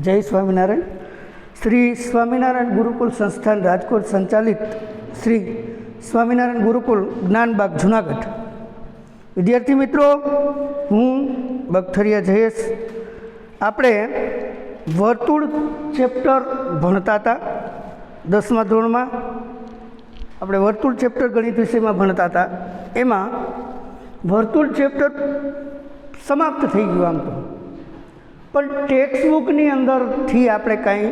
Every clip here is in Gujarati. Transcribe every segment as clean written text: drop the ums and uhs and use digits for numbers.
જય સ્વામિનારાયણ. શ્રી સ્વામિનારાયણ ગુરુકુલ સંસ્થાન રાજકોટ સંચાલિત શ્રી સ્વામિનારાયણ ગુરુકુલ જ્ઞાનબાગ જુનાગઢ. વિદ્યાર્થી મિત્રો, હું બગથરિયા જયેશ. આપણે વર્તુળ ચેપ્ટર ભણતા હતા 10મા ધોરણમાં. આપણે વર્તુળ ચેપ્ટર ગણિત વિષયમાં ભણતા હતા. એમાં વર્તુળ ચેપ્ટર સમાપ્ત થઈ ગયું આમ તો, પણ ટેક્સ્ટબુકની અંદરથી આપણે કાંઈ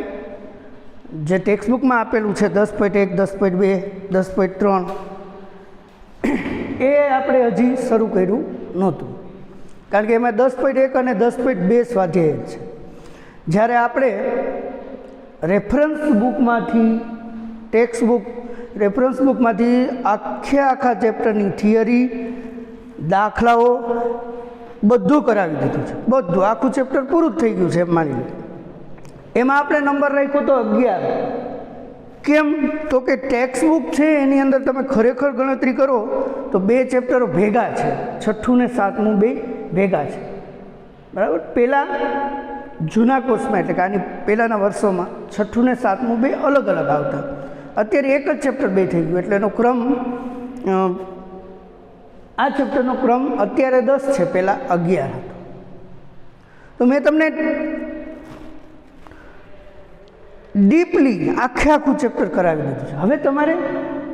જે ટેક્સ્ટબુકમાં આપેલું છે 10.1, 10.2, 10.3 એ આપણે હજી શરૂ કર્યું નહોતું, કારણ કે એમાં 10.1 અને 10.2 સ્વાધ્યાય છે. જ્યારે આપણે રેફરન્સ બુકમાંથી ટેક્સ્ટબુક રેફરન્સ બુકમાંથી આખા ચેપ્ટરની થિયરી, દાખલાઓ બધું કરાવી દીધું છે. બધું આખું ચેપ્ટર પૂરું જ થઈ ગયું છે એમ માની લો. એમાં આપણે નંબર રાખ્યો તો 11. કેમ તો કે ટેક્સ્ટબુક છે એની અંદર તમે ખરેખર ગણતરી કરો તો 2 ચેપ્ટરો ભેગા છે, 6ઠું ને 7મું 2 ભેગા છે, બરાબર. પહેલાં જૂના કોર્સમાં એટલે કે આની પહેલાંના વર્ષોમાં 6ઠું ને 7મું 2 અલગ અલગ આવતા. અત્યારે એક જ ચેપ્ટર 2 થઈ ગયું, એટલે એનો ક્રમ આ ચેપ્ટરનો ક્રમ અત્યારે 10 છે, પહેલાં 11 હતો. તો મેં તમને ડીપલી આખું ચેપ્ટર કરાવી દીધું છે. હવે તમારે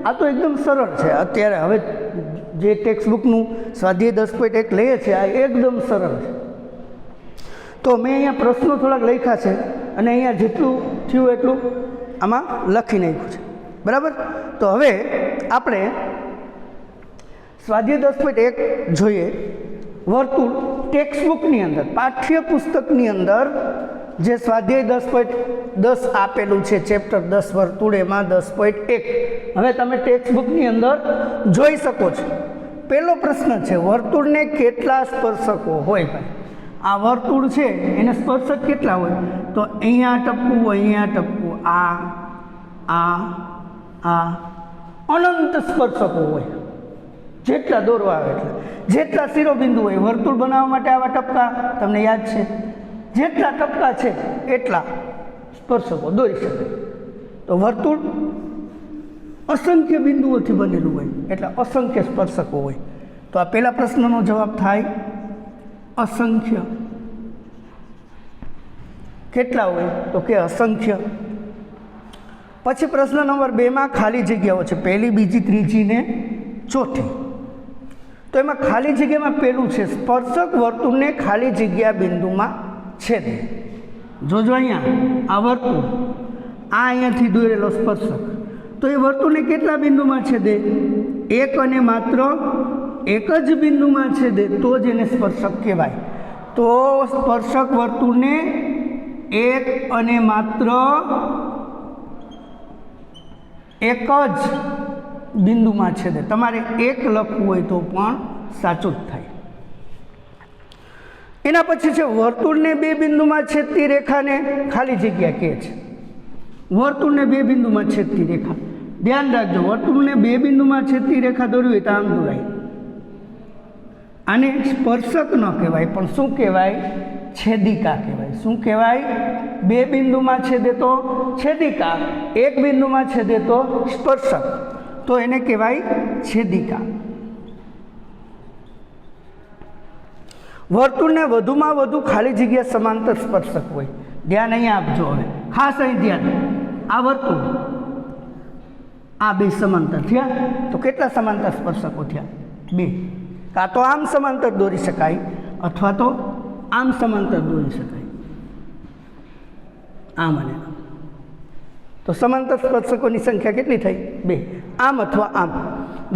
આ તો એકદમ સરળ છે. અત્યારે હવે જે ટેક્સ્ટબુકનું સ્વાધ્યાય 10.1 લઈએ છે આ એકદમ સરળ છે. તો મેં અહીંયા પ્રશ્નો થોડાક લખ્યા છે અને અહીંયા જેટલું થયું એટલું આમાં લખી નાખ્યું છે, બરાબર. તો હવે આપણે સ્વાધ્યાય 10.1 જોઈએ. વર્તુળ ટેક્સ્ટબુકની અંદર, પાઠ્યપુસ્તકની અંદર જે સ્વાધ્યાય 10.10 આપેલું છે, ચેપ્ટર 10 વર્તુળ, એમાં 10.1 હવે તમે ટેક્સ્ટબુકની અંદર જોઈ શકો છો. પહેલો પ્રશ્ન છે, વર્તુળને કેટલા સ્પર્શકો હોય? ભાઈ, આ વર્તુળ છે એને સ્પર્શક કેટલા હોય? તો અહીંયા ટપકું, અહીંયા ટપકું, આ અનંત સ્પર્શકો હોય. જેટલા દોરવા આવે એટલા, જેટલા શિરોબિંદુ હોય. વર્તુળ બનાવવા માટે આવા ટપકા તમને યાદ છે, જેટલા ટપકા છે એટલા સ્પર્શકો દોરી શકે. તો વર્તુળ અસંખ્ય બિંદુઓથી બનેલું હોય એટલે અસંખ્ય સ્પર્શકો હોય. તો આ પહેલા પ્રશ્નનો જવાબ થાય અસંખ્ય. કેટલા હોય? તો કે અસંખ્ય. પછી પ્રશ્ન નંબર 2માં ખાલી જગ્યાઓ છે, પહેલી, બીજી, ત્રીજી ને ચોથી. તો એમાં ખાલી જગ્યામાં પહેલું છે, સ્પર્શક વર્તુળને ખાલી જગ્યા બિંદુમાં છેદે. જોજો અહીંયા આ વર્તુળ, આ અહીંયાથી દોરેલો સ્પર્શક, તો એ વર્તુળને કેટલા બિંદુમાં છેદે? એક અને માત્ર એક જ બિંદુમાં છેદે તો જ એને સ્પર્શક કહેવાય. તો સ્પર્શક વર્તુળને એક અને માત્ર એક જ બિંદુમાં છેદે. તમારે એક લખવું હોય તો પણ સાચું જ થાય. એના પછી છે, વર્તુળને 2 બિંદુમાં છેદતી રેખાને ખાલી જગ્યા કહે છે. વર્તુળને 2 બિંદુમાં છેદતી રેખા, ધ્યાન રાખજો, વર્તુળને 2 બિંદુમાં છેદતી રેખા દોરવી હોય તો આમ દોરાય. આને સ્પર્શક ન કહેવાય, પણ શું કહેવાય? છેદિકા કહેવાય. શું કહેવાય? 2 બિંદુમાં છેદે તો છેદિકા, 1 બિંદુમાં છેદે તો સ્પર્શક, તો એને કહેવાય છેદિકા. વર્તુળને વધુમાં વધુ ખાલી જગ્યા સમાંતર સ્પર્શક હોય. ધ્યાન અહીંયા આપજો. હવે ખાસ અહીં ધ્યાન, આ વર્તુળ, આ 2 સમાંતર થયા, તો કેટલા સમાંતર સ્પર્શકો થયા? 2. કાં તો આમ સમાંતર દોરી શકાય અથવા તો આમ સમાંતર દોરી શકાય, આમ અને આમ. તો સમાંતર સ્પર્શકોની સંખ્યા કેટલી થઈ? 2. આમ અથવા આમ.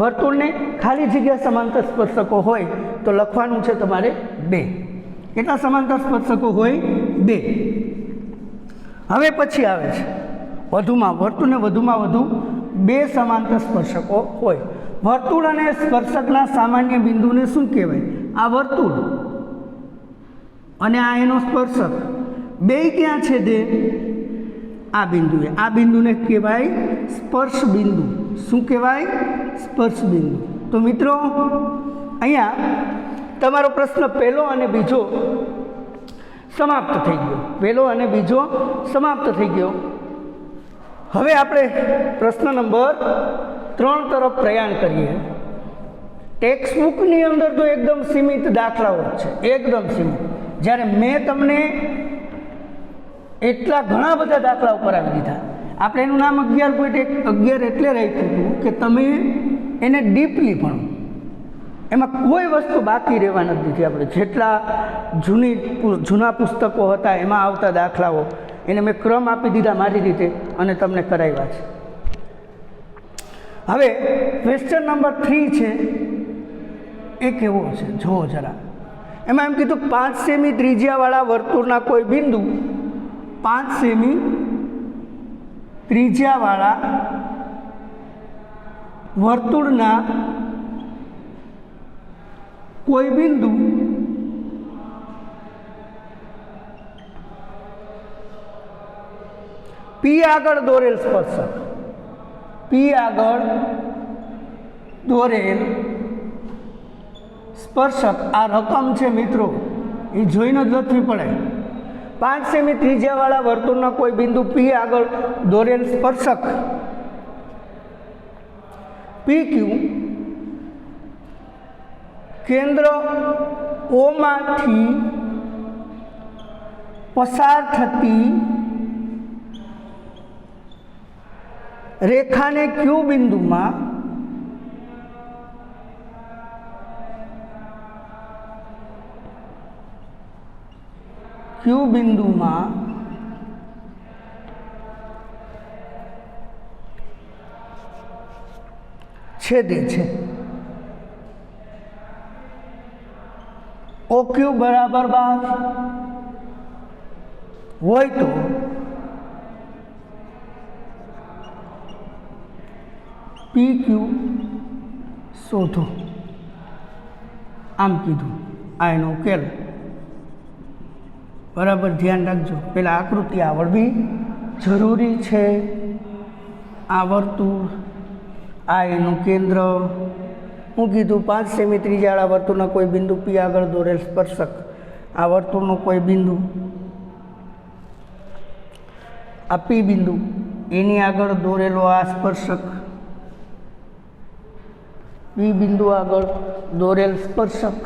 વર્તુળને ખાલી જગ્યા સમાંતર સ્પર્શકો હોય તો લખવાનું છે તમારે 2. કેટલા સમાંતર સ્પર્શકો હોય? 2. હવે પછી આવે છે વર્તુળને વધુમાં વધુ 2 સમાંતર સ્પર્શકો હોય. વર્તુળ અને સ્પર્શકના સામાન્ય બિંદુને શું કહેવાય? આ વર્તુળ અને આ એનો સ્પર્શક 2 ક્યાં છેદે? આ બિંદુએ. આ બિંદુને કહેવાય સ્પર્શ બિંદુ. શું કહેવાય? સ્પર્શ બિંદુ. તો મિત્રો, અહીંયા તમારો પ્રશ્ન પહેલો અને બીજો સમાપ્ત થઈ ગયો, પહેલો અને બીજો સમાપ્ત થઈ ગયો. હવે આપણે પ્રશ્ન નંબર 3 તરફ પ્રયાણ કરીએ. ટેક્સ્ટ બુકની અંદર તો એકદમ સીમિત દાખલાઓ છે, એકદમ સીમિત. જ્યારે મેં તમને એટલા ઘણા બધા દાખલાઓ કરાવી દીધા. આપણે એનું નામ 11.11 એટલે રાખ્યું હતું કે તમે એને ડીપલી ભણો, એમાં કોઈ વસ્તુ બાકી રહેવા નથી દીધી. આપણે જેટલા જૂના પુસ્તકો હતા એમાં આવતા દાખલાઓ એને મેં ક્રમ આપી દીધા મારી રીતે અને તમને કરાવ્યા છે. હવે ક્વેશ્ચન નંબર 3 છે એ કેવો છે જુઓ જરા. એમાં એમ કીધું 5 સેમી ત્રિજ્યાવાળા વર્તુળના કોઈ બિંદુ 5 સેમી ત્રિજ્યાવાળા વર્તુળના કોઈ બિંદુ પી આગળ દોરેલ સ્પર્શક, પી આગળ દોરેલ સ્પર્શક, આ રકમ છે મિત્રો, એ જોઈને જ લખવી પડે. 5 સેમી ત્રિજ્યાવાળા વર્તુળના કોઈ બિંદુ પી આગળ દોરેલ સ્પર્શક PQ કેન્દ્ર O માંથી પસાર થતી રેખાને Q બિંદુમાં છેદે છે. OQ બરાબર 12 હોય તો PQ શોધો. આમ કીધું, આ એનો ઉકેલ. બરાબર ધ્યાન રાખજો, પેલા આકૃતિ આવડવી જરૂરી છે. આ વર્તુળ, આ એનું કેન્દ્ર. હું કીધું 5 સેમી ત્રિજ્યાવાળા વર્તુળના કોઈ બિંદુ પી આગળ દોરેલ સ્પર્શક, આ વર્તુળનું કોઈ બિંદુ, આ પી બિંદુ, એની આગળ દોરેલો આ સ્પર્શક, પી બિંદુ આગળ દોરેલ સ્પર્શક.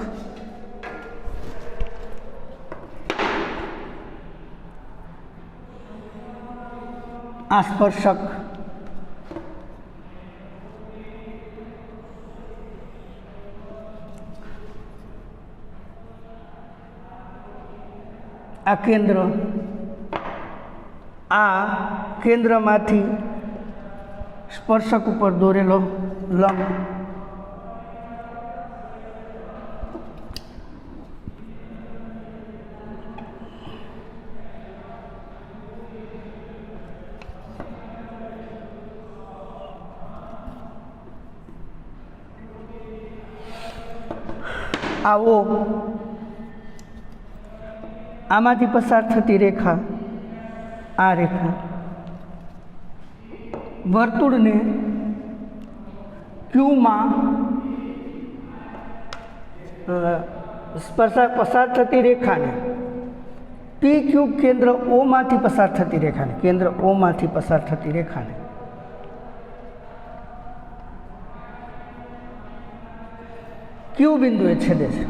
આ સ્પર્શક આ કેન્દ્ર, આ કેન્દ્રમાંથી સ્પર્શક ઉપર દોરેલો લંબ. આવો આમાંથી પસાર થતી રેખા, આ રેખા વર્તુળને ક્યુમાં પસાર થતી રેખાને પી ક્યુ કેન્દ્ર ઓ માંથી પસાર થતી રેખાને, કેન્દ્ર ઓ માંથી પસાર થતી રેખાને ક્યુ બિંદુએ છેદે છે.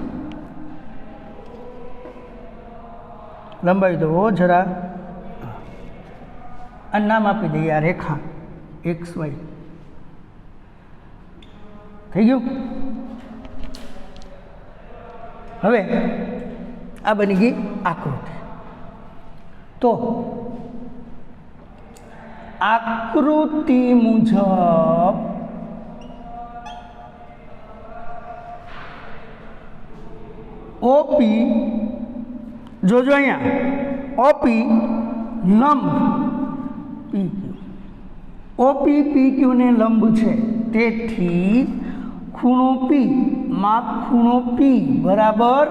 લંબાવી દો જરા, આ નામ આપી દઈએ, આ રેખા XY. થઈ ગયું. હવે આ બની ગઈ આકૃતિ. તો આકૃતિ મુજબ OP, જોજો અહીંયા, OP લંબ PQ, OP PQ ને લંબ છે, તેથી ખૂણો P માં ખૂણો P બરાબર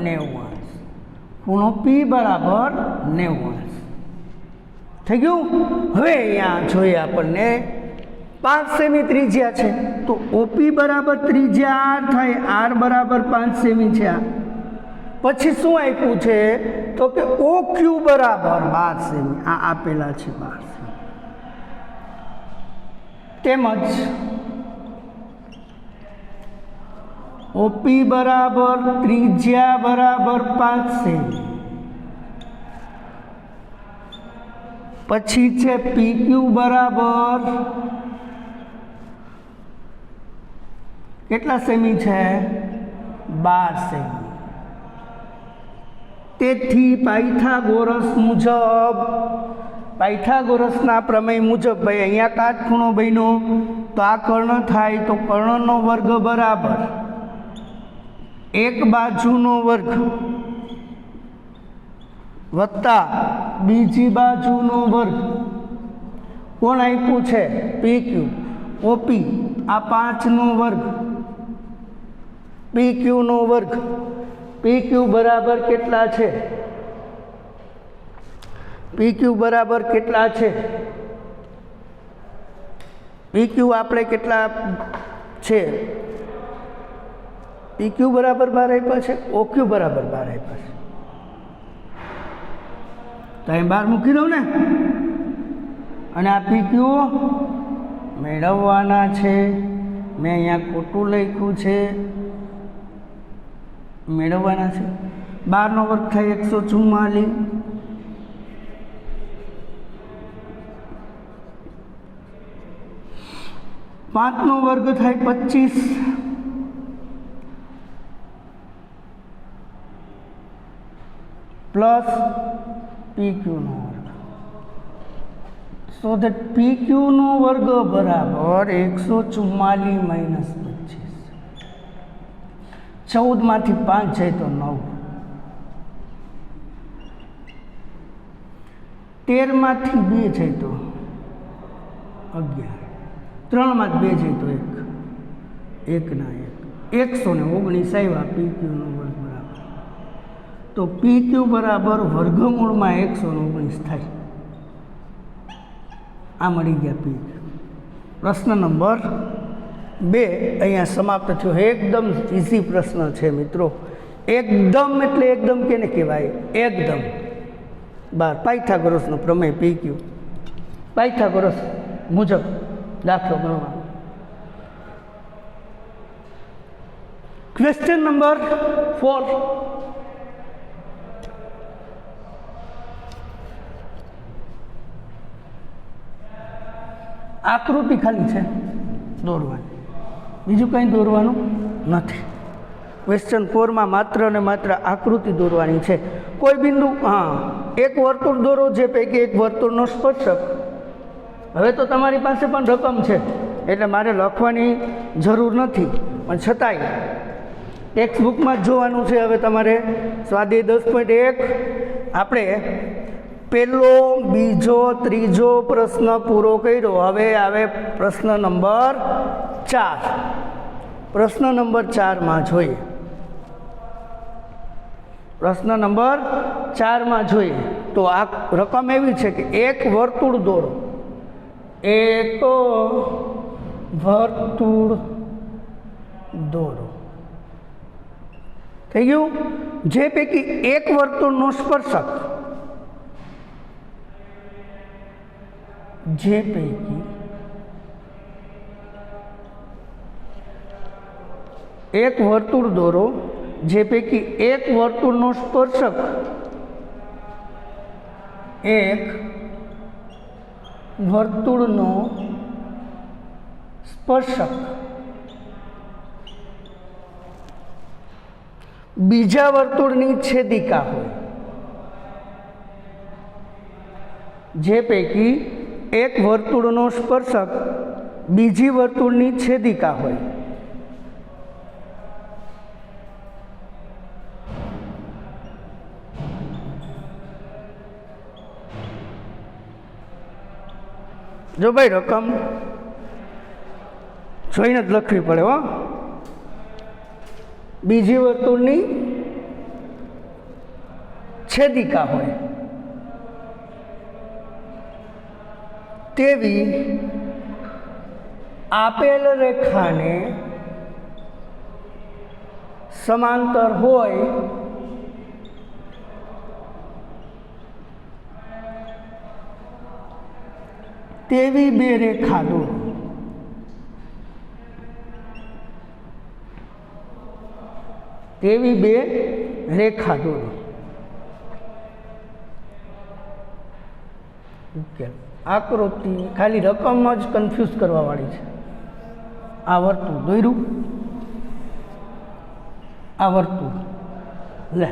90°. ખૂણો P બરાબર 90°. થઈ ગયું. હવે અહીંયા જોઈએ આપણને 5 સેમી ત્રિજ્યા છે, તો OP બરાબર ત્રિજ્યા R થાય, R બરાબર 5 સેમી છે. પછી શું આપ્યું છે તો કે OQ બરાબર 12 સેમી, આ આપેલા છે 12 સેમી, તેમજ OP બરાબર ત્રિજ્યા બરાબર 5 સેમી, પછી છે PQ બરાબર કેટલા સેમી છે 12 સેમી। તેથી પાયથાગોરસના પ્રમેય મુજબ ભાઈ અહીંયા કાટખૂણો બન્યો તો આ કર્ણ થાય તો કર્ણનો વર્ગ બરાબર એક બાજુનો વર્ગ વત્તા બીજી બાજુનો વર્ગ, કોણ આપ્યું છે PQ, OP આ 5નો વર્ગ, PQ નો વર્ગ, PQ બરાબર કેટલા છે, PQ બરાબર કેટલા છે, PQ આપણે કેટલા છે, PQ બરાબર 12 આપ્યા છે, OQ બરાબર 12 આપ્યા છે, તો અહીં 12 મૂકી દઉં ને, અને આ PQ મેળવવાના છે, મેં અહીંયા ખોટું લખ્યું છે, મેળવવાના છે, 12નો વર્ગ થાય 144, 5નો વર્ગ થાય 25, પ્લસ PQ નો વર્ગ, સો ધેટ PQ નો વર્ગ બરાબર 144 માઇનસ 25, 14માંથી 5 જાય તો 9, 13માંથી 2 જાય તો 11, 3માંથી 2 જાય તો 1, 1 ના 1, 119 આવ્યા PQ નો વર્ગ બરાબર, તો PQ બરાબર વર્ગમૂળમાં 119 થાય, આ મળી ગયા PQ। પ્રશ્ન નંબર 2 અહીંયા સમાપ્ત થયો। એકદમ ઇઝી પ્રશ્ન છે મિત્રો, એકદમ એટલે એકદમ કેને કહેવાય, એકદમ 12 પાયથાગોરસનો પ્રમેય PQ, પાયથાગોરસ મુજબ દાખલો ગણવાનો। ક્વેશ્ચન નંબર 4, આકૃતિ ખાલી છે દોરવાની, બીજું કંઈ દોરવાનું નથી। ક્વેશ્ચન 4માં માત્ર ને માત્ર આકૃતિ દોરવાની છે। કોઈ બિંદુ, એક વર્તુળ દોરો જે પૈકી એક વર્તુળનો સ્પર્શક, હવે તો તમારી પાસે પણ રકમ છે એટલે મારે લખવાની જરૂર નથી, પણ છતાંય ટેક્સ્ટ બુકમાં જ જોવાનું છે। હવે તમારે સ્વાધ્યાય 10.1 આપણે પહેલો, બીજો, ત્રીજો પ્રશ્ન પૂરો કર્યો। હવે આવે પ્રશ્ન નંબર 4। પ્રશ્ન નંબર 4માં જોઈએ, પ્રશ્ન નંબર 4માં જોઈએ તો આ રકમ એવી છે કે એક વર્તુળ દોરો, એક વર્તુળ દોરો, થઈ ગયું? જે પૈકી એક વર્તુળનો સ્પર્શક, જે પૈકી એક વર્તુળ દોરો જે પૈકી એક વર્તુળનો સ્પર્શક એક વર્તુળનો સ્પર્શક બીજા વર્તુળની છેદિકા હોય, જે પૈકી એક વર્તુળનો સ્પર્શક બીજી વર્તુળની છેદિકા હોય, જો ભાઈ રકમ જોઈને જ લખવી પડે હો, બીજી વર્તુળની છેદિકા હોય તેવી આપેલ રેખાને સમાંતર હોય તેવી બે રેખા દોરો. તેવી બે રેખા દોરો. ઉકેલ. આકૃતિ ખાલી રકમ જ કન્ફ્યુઝ કરવા વાળી છે. આ વર્તુળ દોર્યું, આ વર્તુળ લે,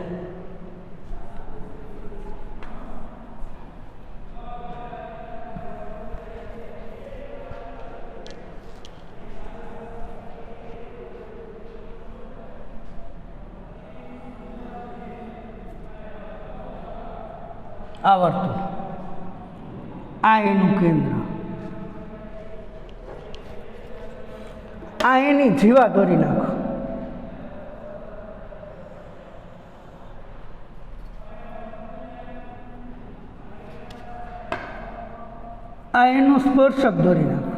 આ વર્તુળ, આ એનું કેન્દ્ર, આ એની જીવા દોરી નાખો. આ એનું સ્પર્શક દોરી નાખો.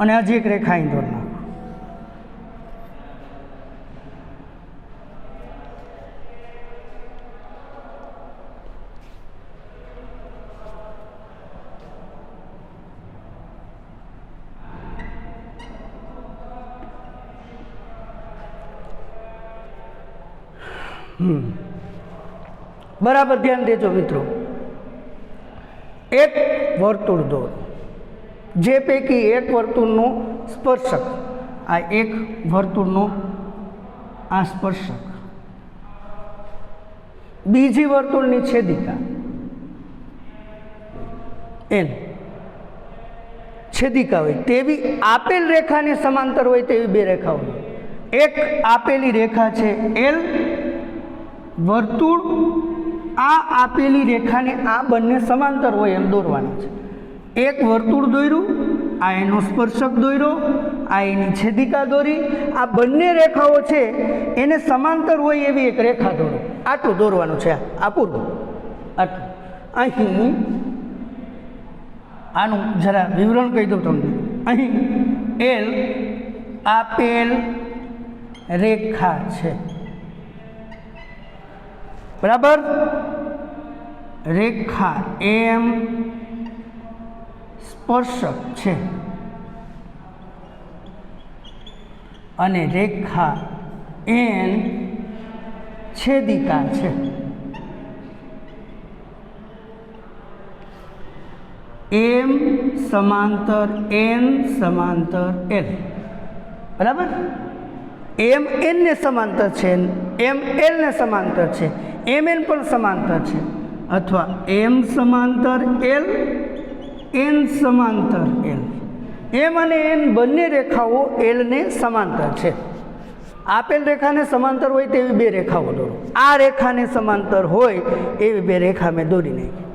અને હજી એક રેખા અહીં દોરી નાખો. બરાબર ધ્યાન દેજો મિત્રો. એક વર્તુળ દોરો, જે પૈકી એક વર્તુળનો સ્પર્શક, આ એક વર્તુળનો આ સ્પર્શક, બીજી વર્તુળની છેદિકા એન છેદિકા હોય તેવી આપેલ રેખાને સમાંતર હોય તેવી બે રેખાઓ. એક આપેલી રેખા છે એલ, વર્તુળ આ આપેલી રેખાને આ બંને સમાંતર હોય એમ દોરવાના છે. એક વર્તુળ દોર્યું, આ એનો સ્પર્શક દોર્યો, આ એની છેદિકા દોરી, આ બંને રેખાઓ છે એને સમાંતર હોય એવી એક રેખા દોરો. આટલું દોરવાનું છે. આ પૂરું. આટલું. અહીં આનું જરા વિવરણ કહી દઉં તમને. અહીં એલ આપેલ રેખા છે, બરાબર. રેખા એમ સ્પર્શક છે અને રેખા એન છેદિકા છે. એમ સમાંતર એન સમાંતર એલ, બરાબર. એમ એન ને સમાંતર છે, એમ એલ ને સમાંતર છે, એમ એન પણ સમાંતર છે, અથવા એમ સમાંતર એલ, એન સમાંતર એલ. એમ અને એન બંને રેખાઓ એલને સમાંતર છે. આપેલ રેખાને સમાંતર હોય તેવી બે રેખાઓ દોરો. આ રેખાને સમાંતર હોય એવી બે રેખા મેં દોરી નાખી.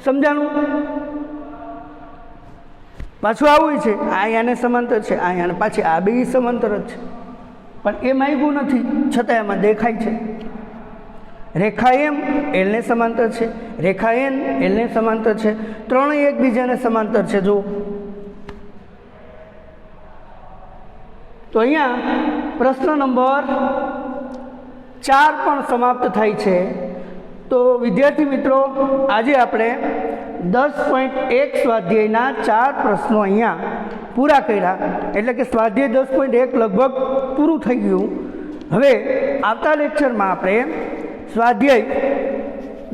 સમજાણું? પાછું આવું છે, આને સમાંતર છે, આને પાછી આ બે સમાંતર જ છે, પણ એ માગ્યું નથી, છતાં એમાં દેખાય છે. રેખા એમ એલને સમાંતર છે, રેખા એન એલને સમાંતર છે, ત્રણેય એકબીજાને સમાંતર છે. જો તો અહીંયા પ્રશ્ન નંબર 4 પણ સમાપ્ત થાય છે. તો વિદ્યાર્થી મિત્રો, આજે આપણે 10.1 સ્વાધ્યાયના 4 પ્રશ્નો અહીંયા પૂરા કર્યા. એટલે કે સ્વાધ્યાય 10.1 લગભગ પૂરું થઈ ગયું. હવે આવતા લેક્ચરમાં આપણે સ્વાધ્યાય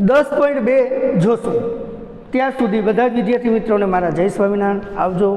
10.2 જોશું. ત્યાં સુધી બધા જ વિદ્યાર્થી મિત્રોને મારા જય સ્વામિનારાયણ. આવજો.